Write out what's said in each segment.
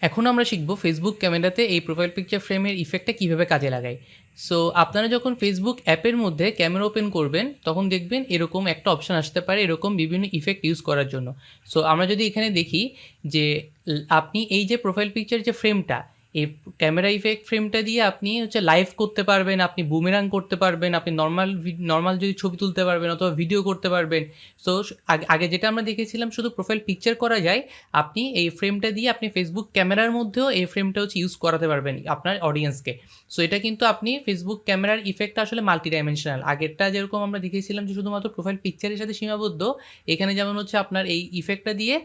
এখন আমরা শিখব ফেসবুক ক্যামেরাতে এই প্রোফাইল পিকচার ফ্রেমের ইফেক্টটা কীভাবে কাজে লাগায়। সো আপনারা যখন ফেসবুক অ্যাপের মধ্যে ক্যামেরা ওপেন করবেন তখন দেখবেন এরকম একটা অপশান আসতে পারে এরকম বিভিন্ন ইফেক্ট ইউজ করার জন্য। সো আমরা যদি এখানে দেখি যে আপনি এই যে প্রোফাইল পিকচার যে ফ্রেমটা, এই ক্যামেরা ইফেক্ট ফ্রেমটা দিয়ে আপনি হচ্ছে লাইভ করতে পারবেন, আপনি বুমেরাং করতে পারবেন, আপনি নর্মাল যদি ছবি তুলতে পারবেন অথবা ভিডিও করতে পারবেন। সো আগে যেটা আমরা দেখেছিলাম শুধু প্রোফাইল পিকচার করা যায়, আপনি এই ফ্রেমটা দিয়ে আপনি ফেসবুক ক্যামেরার মধ্যেও এই ফ্রেমটা হচ্ছে ইউজ করাতে পারবেন আপনার অডিয়েন্সকে। সো এটা কিন্তু আপনি ফেসবুক ক্যামেরার ইফেক্টটা আসলে মাল্টি ডাইমেনশনাল। আগেরটা যেরকম আমরা দেখেছিলাম যে শুধুমাত্র প্রোফাইল পিকচারের সাথে সীমাবদ্ধ, এখানে যেমন হচ্ছে আপনার এই ইফেক্টটা দিয়ে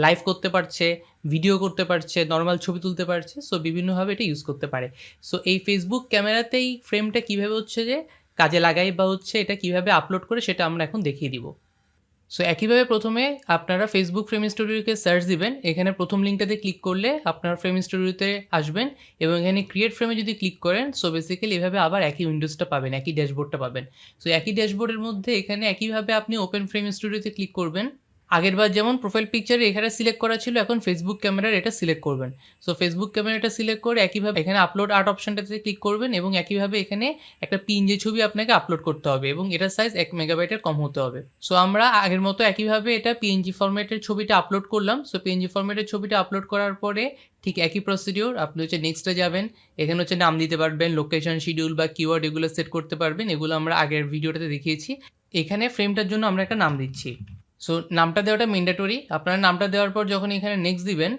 লাইভ করতে পারছে, ভিডিও করতে পারছে, নর্মাল ছবি তুলতে পারছে। সো বিভিন্নভাবে এটা ইউজ করতে পারে। সো এই ফেসবুক ক্যামেরাতেই ফ্রেমটা কীভাবে হচ্ছে যে কাজে লাগাই বা হচ্ছে এটা কীভাবে আপলোড করে সেটা আমরা এখন দেখিয়ে দিব। সো একইভাবে প্রথমে আপনারা ফেসবুক ফ্রেম স্টুডিওকে সার্চ দিবেন। এখানে প্রথম লিঙ্কটাতে ক্লিক করলে আপনার ফ্রেম স্টুডিওতে আসবেন এবং এখানে ক্রিয়েট ফ্রেমে যদি ক্লিক করেন সো বেসিক্যালি এভাবে আবার একই উইন্ডোজটা পাবেন, একই ড্যাশবোর্ডটা পাবেন। সো একই ড্যাশবোর্ডের মধ্যে এখানে একইভাবে আপনি ওপেন ফ্রেম স্টুডিওতে ক্লিক করবেন। আগেরবার যেমন প্রোফাইল পিকচারে এখানে সিলেক্ট করা ছিল, এখন ফেসবুক ক্যামেরার এটা সিলেক্ট করবেন। সো ফেসবুক ক্যামেরাটা সিলেক্ট করে একইভাবে এখানে আপলোড আর্ট অপশানটাতে ক্লিক করবেন এবং একইভাবে এখানে একটা পিএনজি ছবি আপনাকে আপলোড করতে হবে এবং এটার সাইজ 1 মেগাবাইটের কম হতে হবে। সো আমরা আগের মতো একইভাবে এটা পিএনজি ফরম্যাটের ছবিটা আপলোড করলাম। সো পিএনজি ফরম্যাটের ছবিটা আপলোড করার পরে ঠিক একই প্রসিডিওর, আপনি হচ্ছে নেক্সটে যাবেন। এখানে হচ্ছে নাম দিতে পারবেন, লোকেশন, শিডিউল বা কিওয়ার্ড এগুলো সেট করতে পারবেন। এগুলো আমরা আগের ভিডিওটাতে দেখিয়েছি। এখানে ফ্রেমটার জন্য আমরা একটা নাম দিচ্ছি। সো নামটা দেওয়াটা ম্যান্ডেটরি। আপনারা নামটা দেওয়ার পর যখন এখানে নেক্সট দিবেন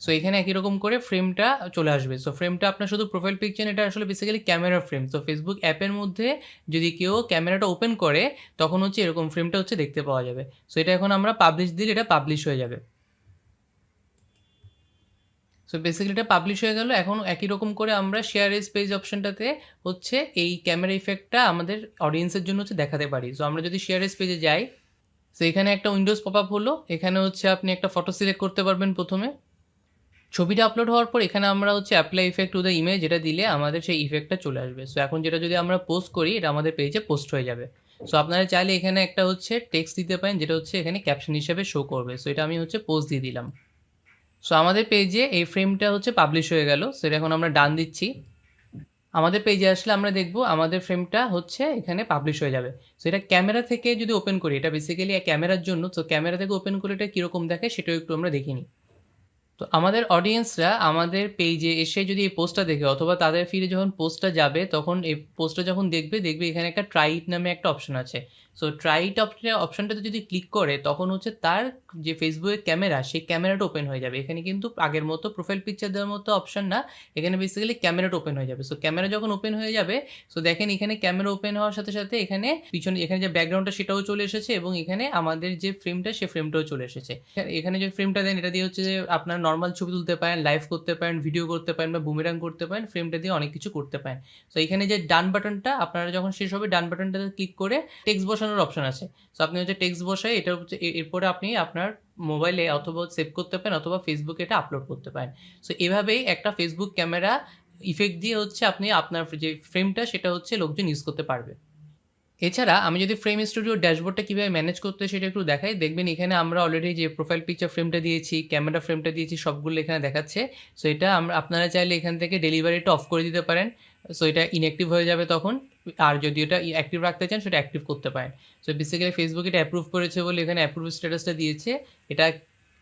সো এখানে একই রকম করে ফ্রেমটা চলে আসবে। সো ফ্রেমটা আপনার শুধু প্রোফাইল পিকচার, এটা আসলে বেসিক্যালি ক্যামেরা ফ্রেম। তো ফেসবুক অ্যাপের মধ্যে যদি কেউ ক্যামেরাটা ওপেন করে তখন হচ্ছে এরকম ফ্রেমটা হচ্ছে দেখতে পাওয়া যাবে। সো এটা এখন আমরা পাবলিশ দিলে এটা পাবলিশ হয়ে যাবে। সো বেসিক্যালি এটা পাবলিশ হয়ে গেল। এখন একই রকম করে আমরা শেয়ার এজ পেজ অপশনটাতে হচ্ছে এই ক্যামেরা ইফেক্টটা আমাদের অডিয়েন্সের জন্য হচ্ছে দেখাতে পারি। সো আমরা যদি শেয়ার এজ পেজে যাই, সো এখানে একটা উইন্ডোজ পপ আপ হলো। এখানে হচ্ছে আপনি একটা ফটো সিলেক্ট করতে পারবেন। প্রথমে ছবিটা আপলোড হওয়ার পর এখানে আমরা হচ্ছে apply effect to the image, যেটা দিলে আমাদের সেই ইফেক্টটা চলে আসবে। সো এখন যেটা যদি আমরা পোস্ট করি এটা আমাদের পেজে পোস্ট হয়ে যাবে। সো আপনারা চাইলে এখানে একটা হচ্ছে টেক্সট দিতে পারেন যেটা হচ্ছে এখানে ক্যাপশন হিসেবে শো করবে। সো এটা আমি হচ্ছে পোস্ট দিয়ে দিলাম। সো আমাদের পেজে এই ফ্রেমটা হচ্ছে পাবলিশ হয়ে গেল। সেটা এখন আমরা ডান দিচ্ছি। আমাদের পেজে আসলে আমরা দেখব আমাদের ফ্রেমটা হচ্ছে এখানে পাবলিশ হয়ে যাবে। সো এটা ক্যামেরা থেকে যদি ওপেন করি, এটা বেসিক্যালি ক্যামেরার জন্য। তো ক্যামেরা থেকে ওপেন করে এটা কীরকম দেখে সেটাও একটু আমরা দেখে নিই। তো আমাদের অডিয়েন্সরা আমাদের পেজে এসে যদি এই পোস্টটা দেখে অথবা তাদের ফিরে যখন পোস্টটা যাবে তখন এই পোস্টটা যখন দেখবে এখানে একটা ট্রাই ইট নামে একটা অপশন আছে। সো ট্রাই ইট অপশনটাতে যদি ক্লিক করে তখন হচ্ছে তার যে ফেসবুকের ক্যামেরা সেই ক্যামেরাটা ওপেন হয়ে যাবে। এখানে কিন্তু আগের মতো প্রোফাইল পিকচার দেওয়ার মতো অপশন না, এখানে বেসিক্যালি ক্যামেরাটা ওপেন হয়ে যাবে। সো ক্যামেরা যখন ওপেন হয়ে যাবে সো দেখেন এখানে ক্যামেরা ওপেন হওয়ার সাথে সাথে এখানে পিছনে এখানে যে ব্যাকগ্রাউন্ডটা সেটাও চলে এসেছে এবং এখানে আমাদের যে ফ্রেমটা সে ফ্রেমটাও চলে এসেছে। এখানে যে ফ্রেমটা দেন এটা দিয়ে হচ্ছে যে আপনার নর্মাল ছবি তুলতে পারেন, লাইভ করতে পারেন, ভিডিও করতে পারেন বা বুমেরাং করতে পারেন। ফ্রেমটা দিয়ে অনেক কিছু করতে পারেন। সো এখানে যে ডান বাটনটা আপনারা যখন শেষ হবে ডান বাটনটাতে ক্লিক করে টেক্সট বসানোর অপশন আছে। সো আপনি হচ্ছে টেক্সট বসায় এটা হচ্ছে এরপরে আপনি আপনার মোবাইলে অথবা সেভ করতে পারেন অথবা ফেসবুকে এটা আপলোড করতে পারেন। সো এভাবেই একটা ফেসবুক ক্যামেরা ইফেক্ট দিয়ে হচ্ছে আপনি আপনার যে ফ্রেমটা সেটা হচ্ছে লোকজন ইউজ করতে পারবে। এছাড়া আমি যদি ফ্রেম স্টুডিওর ড্যাশবোর্ডটা কীভাবে ম্যানেজ করতে সেটা একটু দেখাই, দেখবেন এখানে আমরা অলরেডি যে প্রোফাইল পিকচার ফ্রেমটা দিয়েছি, ক্যামেরা ফ্রেমটা দিয়েছি, সবগুলো এখানে দেখাচ্ছে। সো এটা আপনারা চাইলে এখান থেকে ডেলিভারিটা অফ করে দিতে পারেন। সো এটা ইনঅ্যাক্টিভ হয়ে যাবে তখন। আর যদি এটা অ্যাক্টিভ রাখতে চান সেটা অ্যাক্টিভ করতে পারেন। সো বেসিক্যালি ফেসবুক এটা অ্যাপ্রুভ করেছে বলে এখানে অ্যাপ্রুভ স্ট্যাটাসটা দিয়েছে। এটা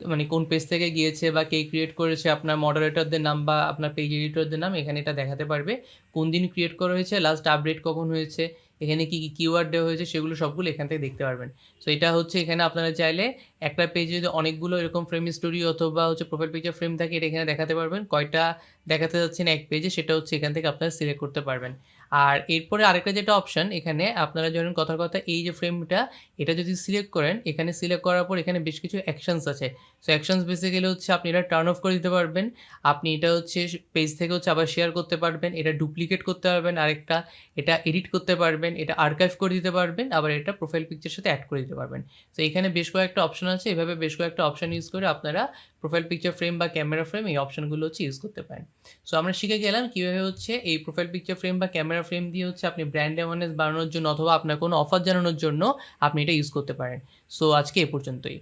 মানে কোন পেজ থেকে গিয়েছে বা কে ক্রিয়েট করেছে, আপনার মডারেটরদের নাম বা আপনার পেজ এডিটরদের নাম এখানে এটা দেখাতে পারবে। কোন দিন ক্রিয়েট করা হয়েছে, লাস্ট আপডেট কখন হয়েছে, এখানে কী কী কিওয়ার্ড দেওয়া হয়েছে সেগুলো সবগুলো এখান থেকে দেখতে পারবেন। সো এটা হচ্ছে এখানে আপনারা চাইলে একটা পেজে যদি অনেকগুলো এরকম ফ্রেম স্টুডিও অথবা হচ্ছে প্রোফাইল পিকচার ফ্রেম থাকে এটা এখানে দেখাতে পারবেন। কয়টা দেখাতে যাচ্ছেন এক পেজে সেটা হচ্ছে এখান থেকে আপনারা সিলেক্ট করতে পারবেন। আর এরপরে আরেকটা যেটা অপশান, এখানে আপনারা যখন কথার কথা এই যে ফ্রেমটা এটা যদি সিলেক্ট করেন, এখানে সিলেক্ট করার পর এখানে বেশ কিছু অ্যাকশনস আছে। সো অ্যাকশনস বেসিক্যালি হচ্ছে আপনি এটা টার্ন অফ করে দিতে পারবেন। আপনি এটা হচ্ছে পেজ থেকে হচ্ছে আবার শেয়ার করতে পারবেন, এটা ডুপ্লিকেট করতে পারবেন, আরেকটা এটা এডিট করতে পারবেন, এটা আর্কাইভ করে দিতে পারবেন, আবার এটা প্রোফাইল পিকচারের সাথে অ্যাড করে দিতে পারবেন। সো এখানে বেশ কয়েকটা অপশন আছে। এভাবে বেশ কয়েকটা অপশন ইউজ করে আপনারা প্রোফাইল পিকচার ফ্রেম বা ক্যামেরা ফ্রেম এই অপশনগুলো হচ্ছে ইউজ করতে পারেন। সো আমরা শিখে গেলাম কীভাবে হচ্ছে এই প্রোফাইল পিকচার ফ্রেম বা ক্যামেরা ফ্রেম দিয়ে হচ্ছে আপনি ব্র্যান্ড অ্যাওয়ারনেস বাড়ানোর জন্য অথবা আপনার কোনো অফার জানানোর জন্য আপনি এটা ইউজ করতে পারেন। সো আজকে এ পর্যন্তই।